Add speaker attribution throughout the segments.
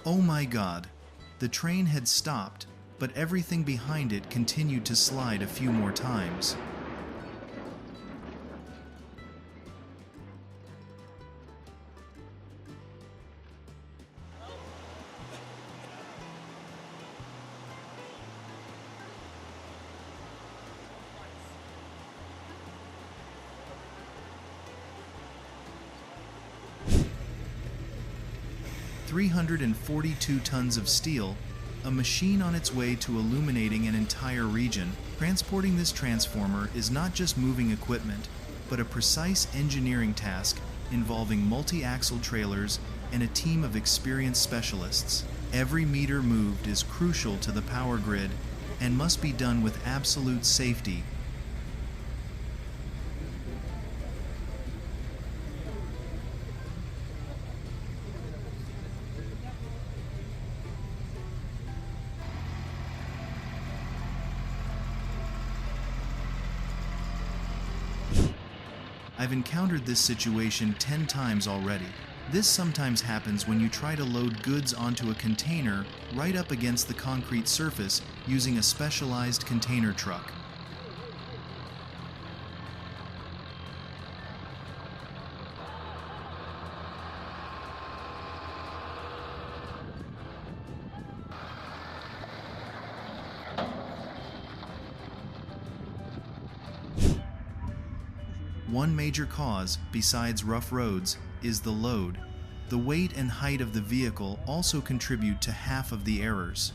Speaker 1: Oh my God! The train had stopped, but everything behind it continued to slide a few more times. "342 tons of steel, a machine on its way to illuminating an entire region." Transporting this transformer is not just moving equipment, but a precise engineering task involving multi-axle trailers and a team of experienced specialists. Every meter moved is crucial to the power grid and must be done with absolute safety. I've encountered this situation 10 times already. This sometimes happens when you try to load goods onto a container right up against the concrete surface using a specialized container truck. One major cause, besides rough roads, is the load. The weight and height of the vehicle also contribute to half of the errors.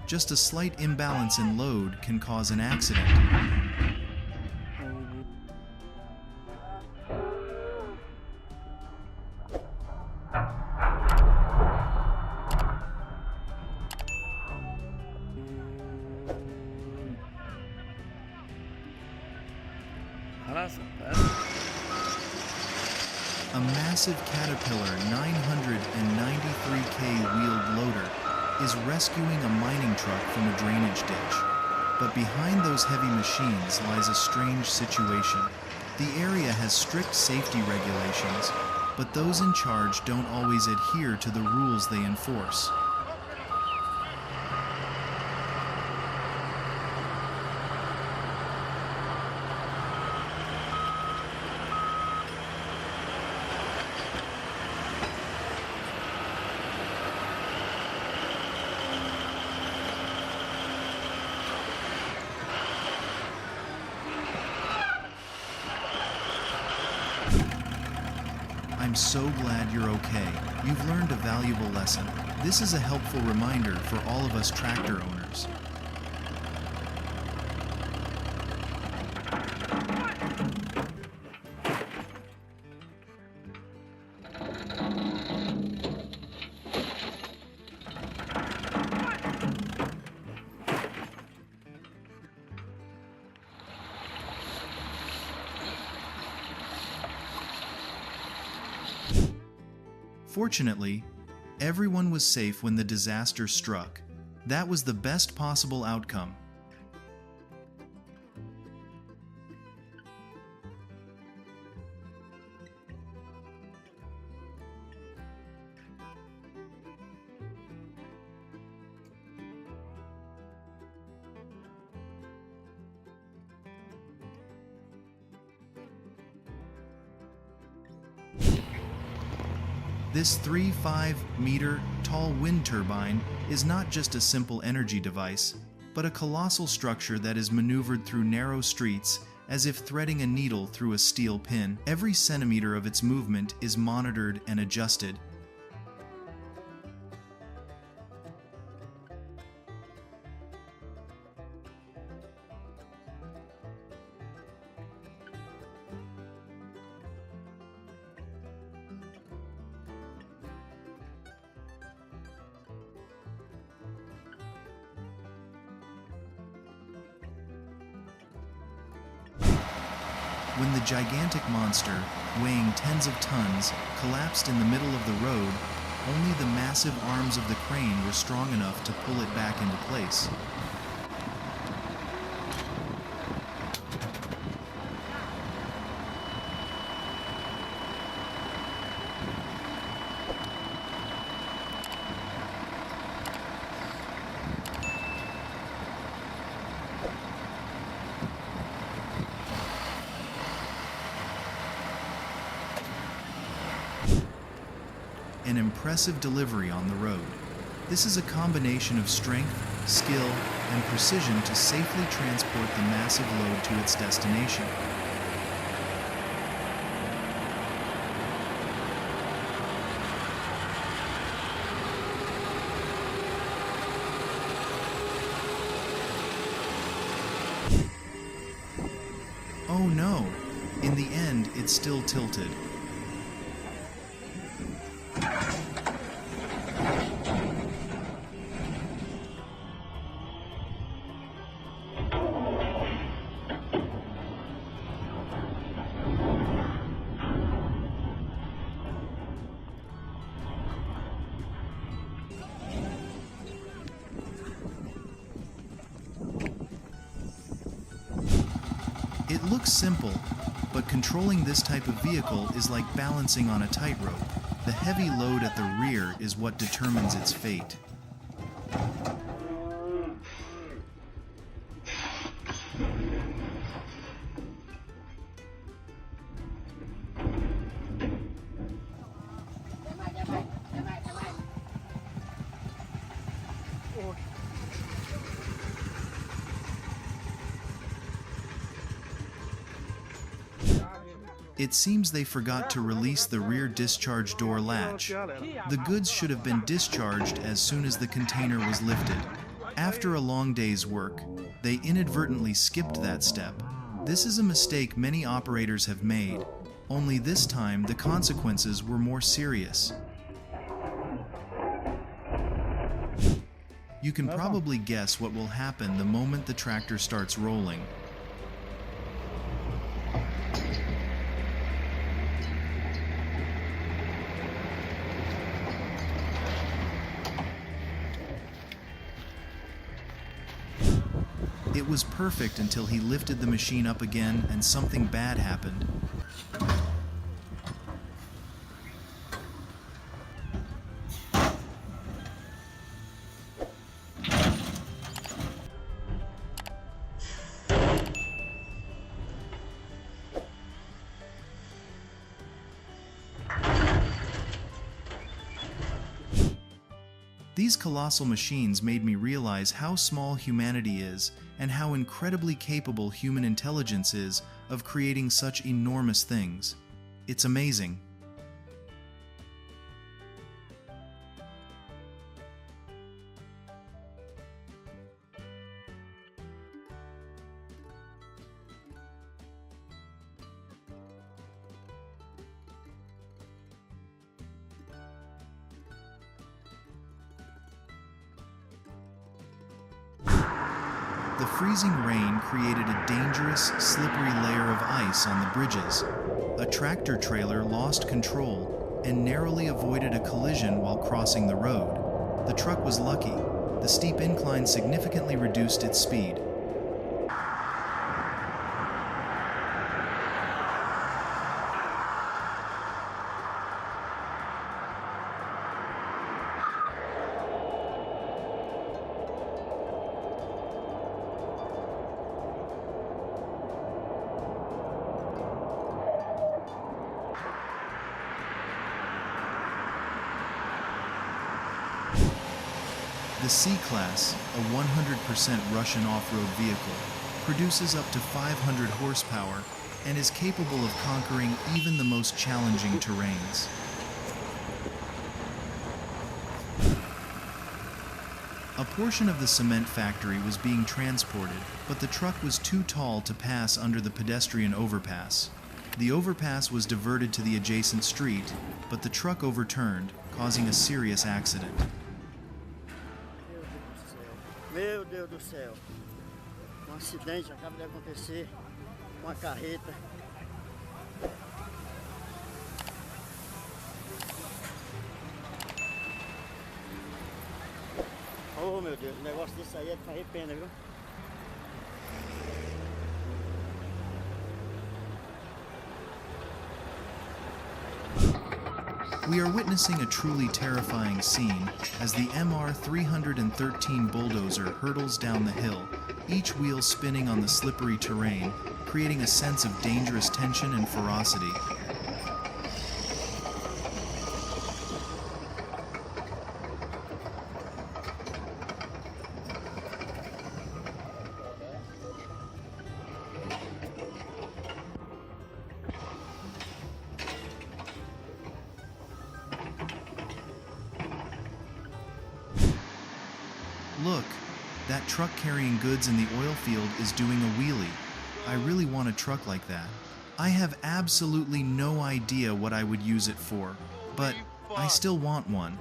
Speaker 1: Just a slight imbalance in load can cause an accident. A massive Caterpillar 993K wheeled loader is rescuing a mining truck from a drainage ditch. But behind those heavy machines lies a strange situation. The area has strict safety regulations, but those in charge don't always adhere to the rules they enforce. I'm so glad you're okay. You've learned a valuable lesson. This is a helpful reminder for all of us tractor owners. Fortunately, everyone was safe when the disaster struck. That was the best possible outcome. This 3-5-meter tall wind turbine is not just a simple energy device, but a colossal structure that is maneuvered through narrow streets as if threading a needle through a steel pin. Every centimeter of its movement is monitored and adjusted. When the gigantic monster, weighing tens of tons, collapsed in the middle of the road, only the massive arms of the crane were strong enough to pull it back into place. an impressive delivery on the road. This is a combination of strength, skill, and precision to safely transport the massive load to its destination. Oh no! In the end, it still tilted. It looks simple, but controlling this type of vehicle is like balancing on a tightrope. The heavy load at the rear is what determines its fate. It seems they forgot to release the rear discharge door latch. The goods should have been discharged as soon as the container was lifted. After a long day's work, they inadvertently skipped that step. This is a mistake many operators have made, only this time the consequences were more serious. You can probably guess what will happen the moment the tractor starts rolling. It was perfect until he lifted the machine up again and something bad happened. These colossal machines made me realize how small humanity is and how incredibly capable human intelligence is of creating such enormous things. It's amazing. The freezing rain created a dangerous, slippery layer of ice on the bridges. A tractor trailer lost control and narrowly avoided a collision while crossing the road. The truck was lucky. The steep incline significantly reduced its speed. The C-Class, a 100% Russian off-road vehicle, produces up to 500 horsepower and is capable of conquering even the most challenging terrains. A portion of the cement factory was being transported, but the truck was too tall to pass under the pedestrian overpass. The overpass was diverted to the adjacent street, but the truck overturned, causing a serious accident.
Speaker 2: Meu Deus do céu, acidente acaba de acontecer com a carreta. Oh meu Deus, o negócio desse aí é de fazer pena, viu?
Speaker 1: We are witnessing a truly terrifying scene as the MR-313 bulldozer hurtles down the hill, each wheel spinning on the slippery terrain, creating a sense of dangerous tension and ferocity. Look, that truck carrying goods in the oil field is doing a wheelie. I really want a truck like that. I have absolutely no idea what I would use it for, but I still want one.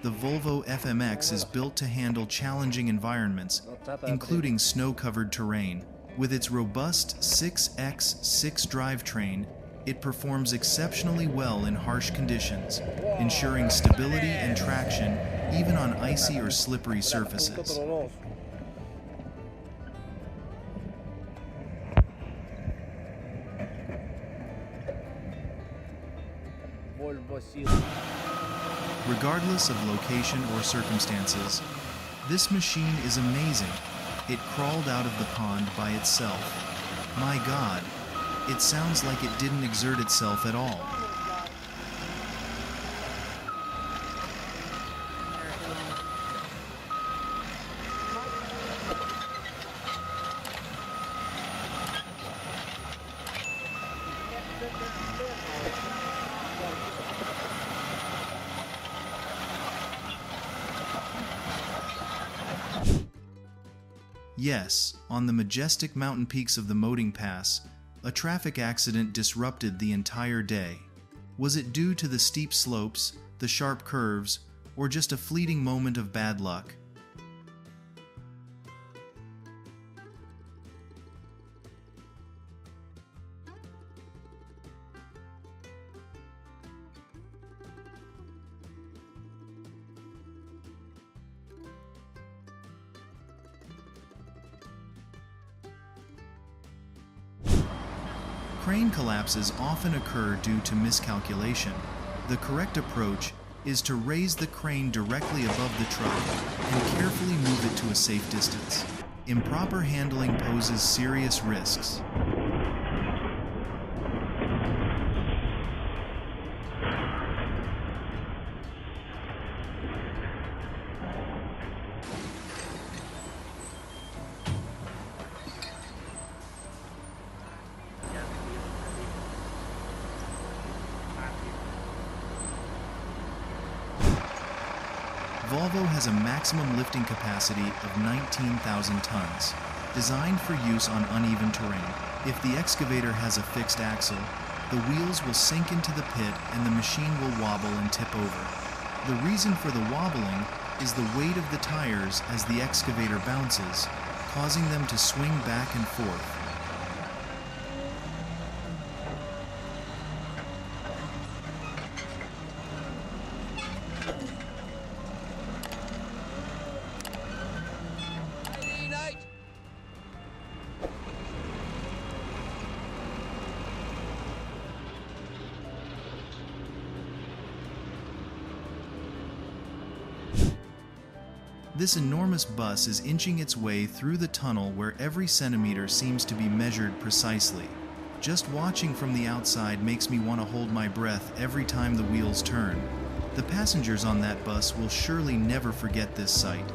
Speaker 1: The Volvo FMX is built to handle challenging environments, including snow-covered terrain. With its robust 6x6 drivetrain, it performs exceptionally well in harsh conditions, ensuring stability and traction even on icy or slippery surfaces. Regardless of location or circumstances, this machine is amazing. It crawled out of the pond by itself. My God, it sounds like it didn't exert itself at all. Yes, on the majestic mountain peaks of the Moting Pass, a traffic accident disrupted the entire day. Was it due to the steep slopes, the sharp curves, or just a fleeting moment of bad luck? Crane collapses often occur due to miscalculation. The correct approach is to raise the crane directly above the truck and carefully move it to a safe distance. Improper handling poses serious risks. Volvo has a maximum lifting capacity of 19,000 tons, designed for use on uneven terrain. If the excavator has a fixed axle, the wheels will sink into the pit and the machine will wobble and tip over. The reason for the wobbling is the weight of the tires as the excavator bounces, causing them to swing back and forth. This enormous bus is inching its way through the tunnel where every centimeter seems to be measured precisely. Just watching from the outside makes me want to hold my breath every time the wheels turn. The passengers on that bus will surely never forget this sight.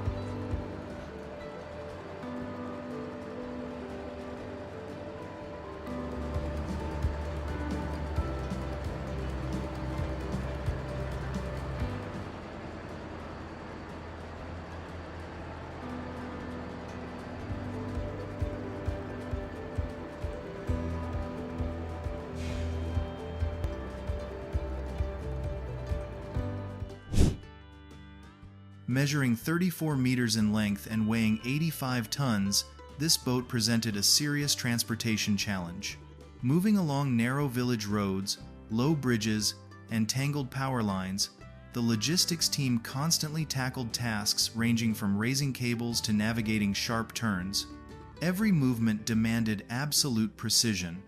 Speaker 1: Measuring 34 meters in length and weighing 85 tons, this boat presented a serious transportation challenge. Moving along narrow village roads, low bridges, and tangled power lines, the logistics team constantly tackled tasks ranging from raising cables to navigating sharp turns. Every movement demanded absolute precision.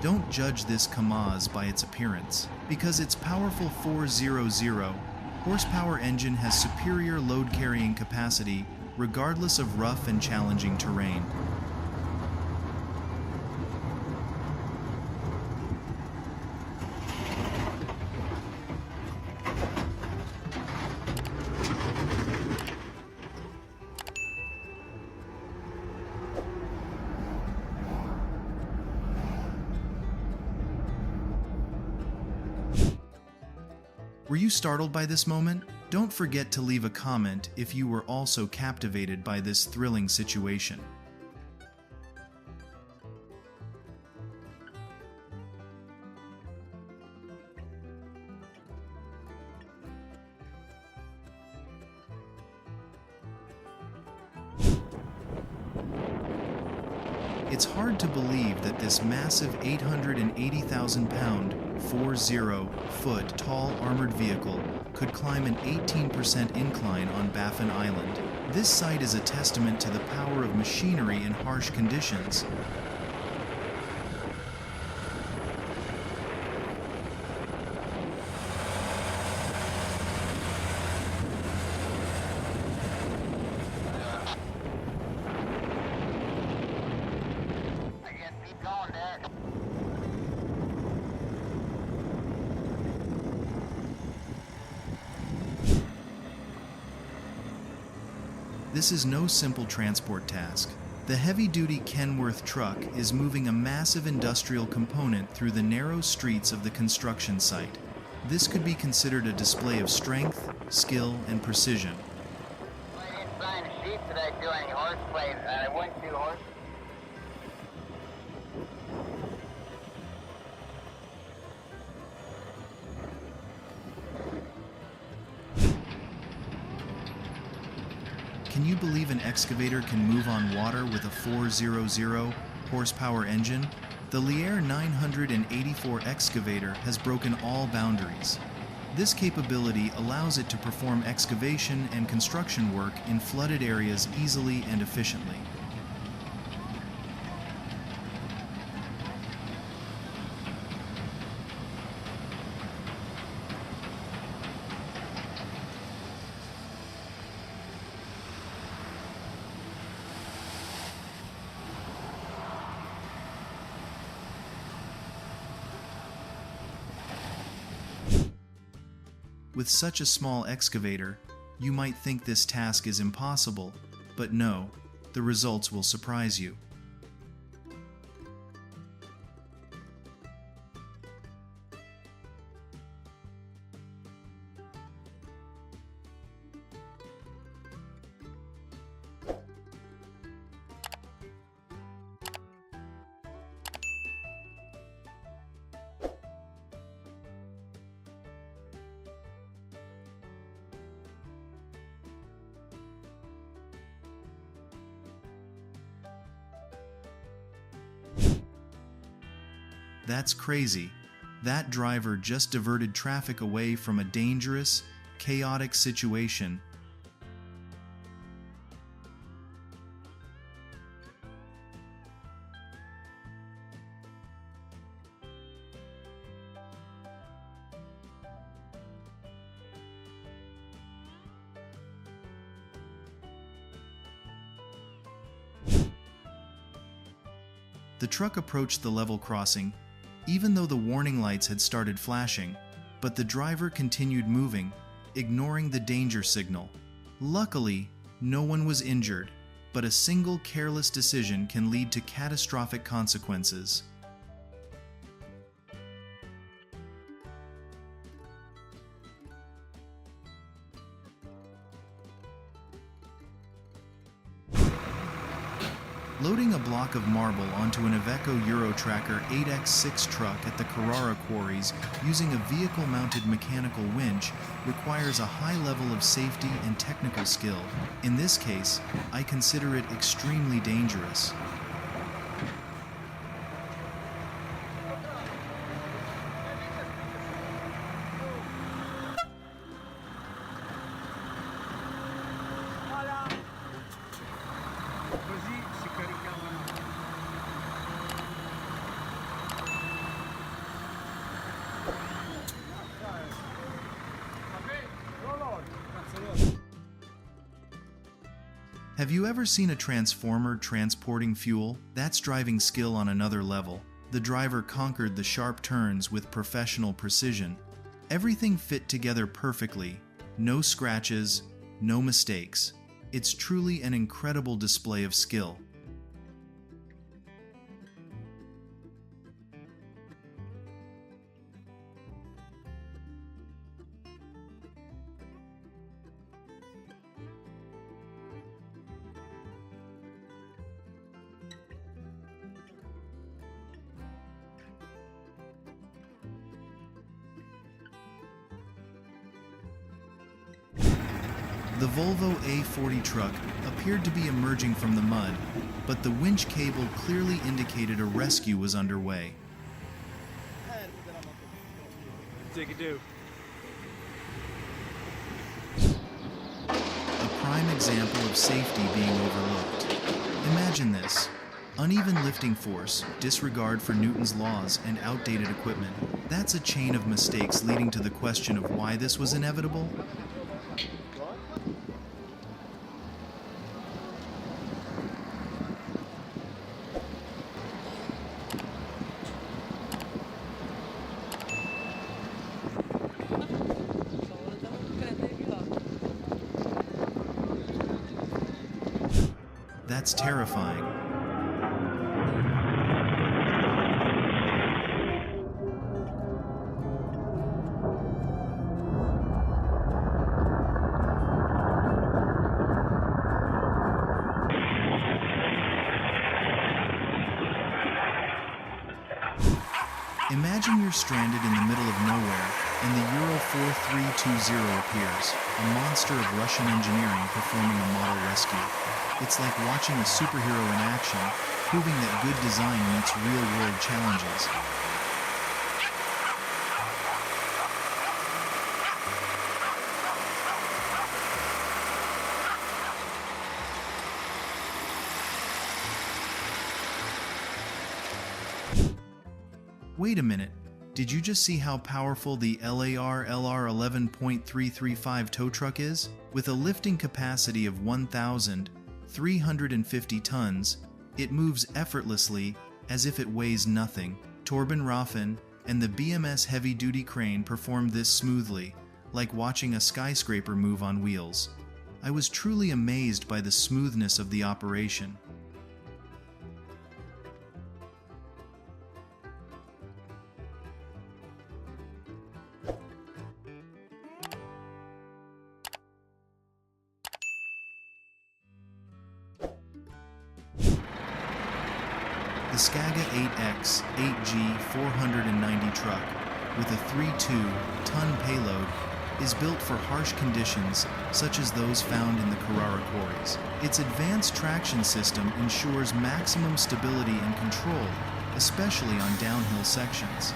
Speaker 1: Don't judge this Kamaz by its appearance, because its powerful 400 horsepower engine has superior load-carrying capacity regardless of rough and challenging terrain. Were you startled by this moment? Don't forget to leave a comment if you were also captivated by this thrilling situation. It's hard to believe that this massive 880,000-pound, 40-foot tall armored vehicle could climb an 18% incline on Baffin Island. This sight is a testament to the power of machinery in harsh conditions. This is no simple transport task. The heavy-duty Kenworth truck is moving a massive industrial component through the narrow streets of the construction site. This could be considered a display of strength, skill, and precision.
Speaker 3: I didn't find a sheep today doing horseplay. I wouldn't do horse.
Speaker 1: Can you believe an excavator can move on water with a 400 horsepower engine? The Lier 984 excavator has broken all boundaries. This capability allows it to perform excavation and construction work in flooded areas easily and efficiently. With such a small excavator, you might think this task is impossible, but no, the results will surprise you. That's crazy. That driver just diverted traffic away from a dangerous, chaotic situation. The truck approached the level crossing, even though the warning lights had started flashing, but the driver continued moving, ignoring the danger signal. Luckily, no one was injured, but a single careless decision can lead to catastrophic consequences. Loading a block of marble onto an Iveco Eurotracker 8x6 truck at the Carrara quarries using a vehicle-mounted mechanical winch requires a high level of safety and technical skill. In this case, I consider it extremely dangerous. Have you ever seen a transformer transporting fuel? That's driving skill on another level. The driver conquered the sharp turns with professional precision. Everything fit together perfectly. No scratches, no mistakes. It's truly an incredible display of skill. The Volvo A40 truck appeared to be emerging from the mud, but the winch cable clearly indicated a rescue was underway.
Speaker 4: Take it do.
Speaker 1: A prime example of safety being overlooked. Imagine this. Uneven lifting force, disregard for Newton's laws, and outdated equipment. That's a chain of mistakes leading to the question of why this was inevitable. That's terrifying. Imagine you're stranded in the middle of nowhere, and the Euro 4320 appears, a monster of Russian engineering performing a model rescue. It's like watching a superhero in action, proving that good design meets real-world challenges. Wait a minute, did you just see how powerful the LAR LR 11.335 tow truck is? With a lifting capacity of 1,350 tons, it moves effortlessly as if it weighs nothing. Torben Raffen and the BMS heavy-duty crane performed this smoothly, like watching a skyscraper move on wheels. I was truly amazed by the smoothness of the operation. The Skaga 8X 8G 490 truck, with a 3.2-ton payload, is built for harsh conditions such as those found in the Carrara quarries. Its advanced traction system ensures maximum stability and control, especially on downhill sections.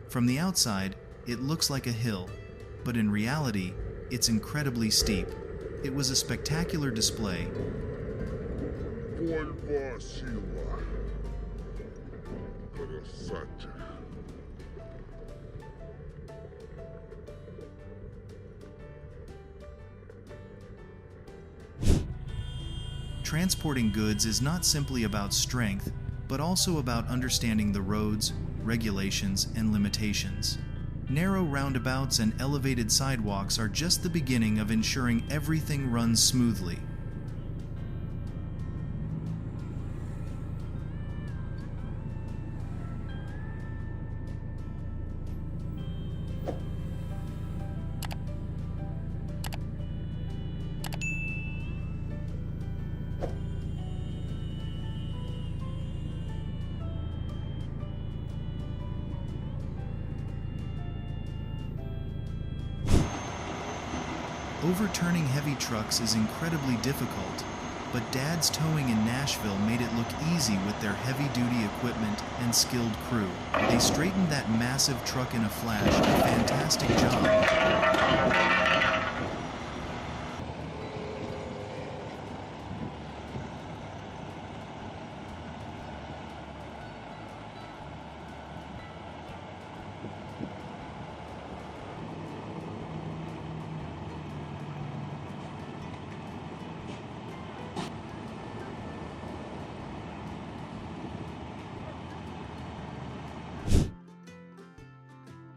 Speaker 1: From the outside, it looks like a hill, but in reality, it's incredibly steep. It was a spectacular display. Transporting goods is not simply about strength, but also about understanding the roads, regulations, and limitations. Narrow roundabouts and elevated sidewalks are just the beginning of ensuring everything runs smoothly. Overturning heavy trucks is incredibly difficult, but Dad's towing in Nashville made it look easy with their heavy-duty equipment and skilled crew. They straightened that massive truck in a flash. A fantastic job.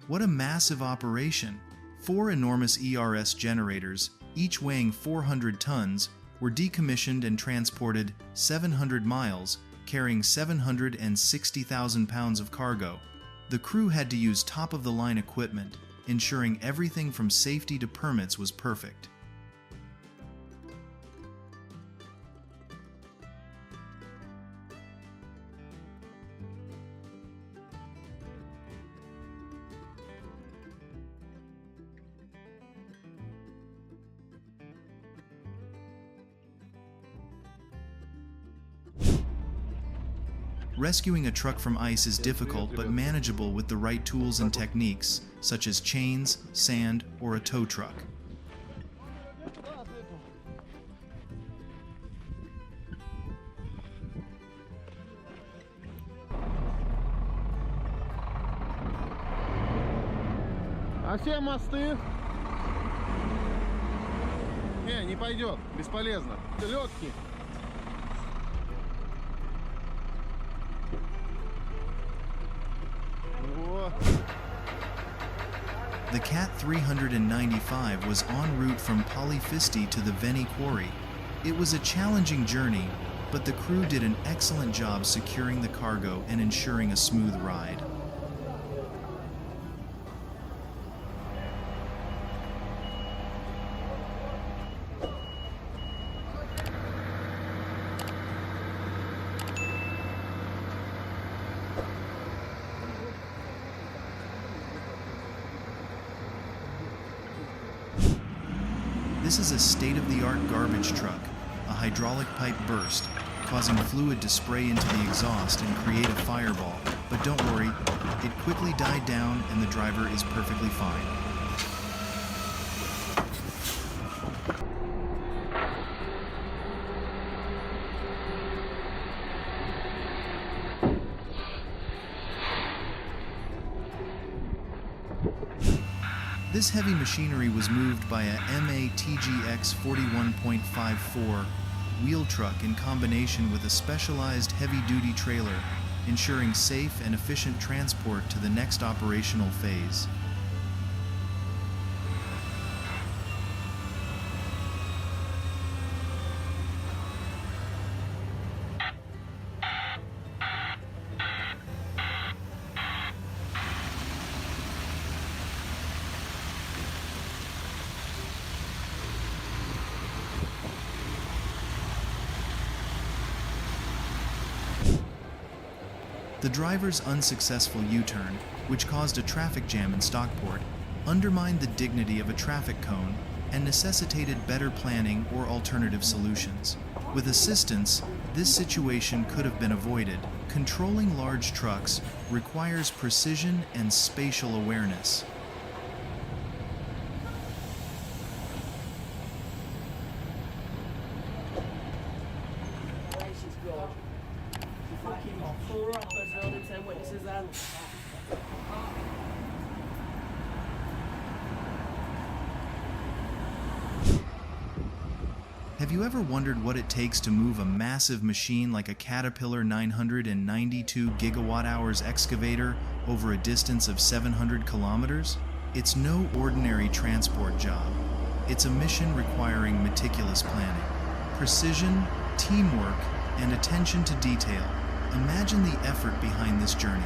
Speaker 1: What a massive operation! 4 enormous ERS generators, each weighing 400 tons, were decommissioned and transported 700 miles, carrying 760,000 pounds of cargo. The crew had to use top-of-the-line equipment, ensuring everything from safety to permits was perfect. Rescuing a truck from ice is difficult but manageable with the right tools and techniques, such as chains, sand, or a tow truck.
Speaker 5: А все мосты? Не пойдет, бесполезно. Легкий.
Speaker 1: The Cat 395 was en route from Polyfisti to the Veni Quarry. It was a challenging journey, but the crew did an excellent job securing the cargo and ensuring a smooth ride. This is a state-of-the-art garbage truck. A hydraulic pipe burst, causing fluid to spray into the exhaust and create a fireball. But don't worry, it quickly died down and the driver is perfectly fine. This heavy machinery was moved by a MATGX 41.54 wheel truck in combination with a specialized heavy-duty trailer, ensuring safe and efficient transport to the next operational phase. The driver's unsuccessful U-turn, which caused a traffic jam in Stockport, undermined the dignity of a traffic cone and necessitated better planning or alternative solutions. With assistance, this situation could have been avoided. Controlling large trucks requires precision and spatial awareness. Have you ever wondered what it takes to move a massive machine like a Caterpillar 992 gigawatt-hours excavator over a distance of 700 kilometers? It's no ordinary transport job. It's a mission requiring meticulous planning, precision, teamwork, and attention to detail. Imagine the effort behind this journey.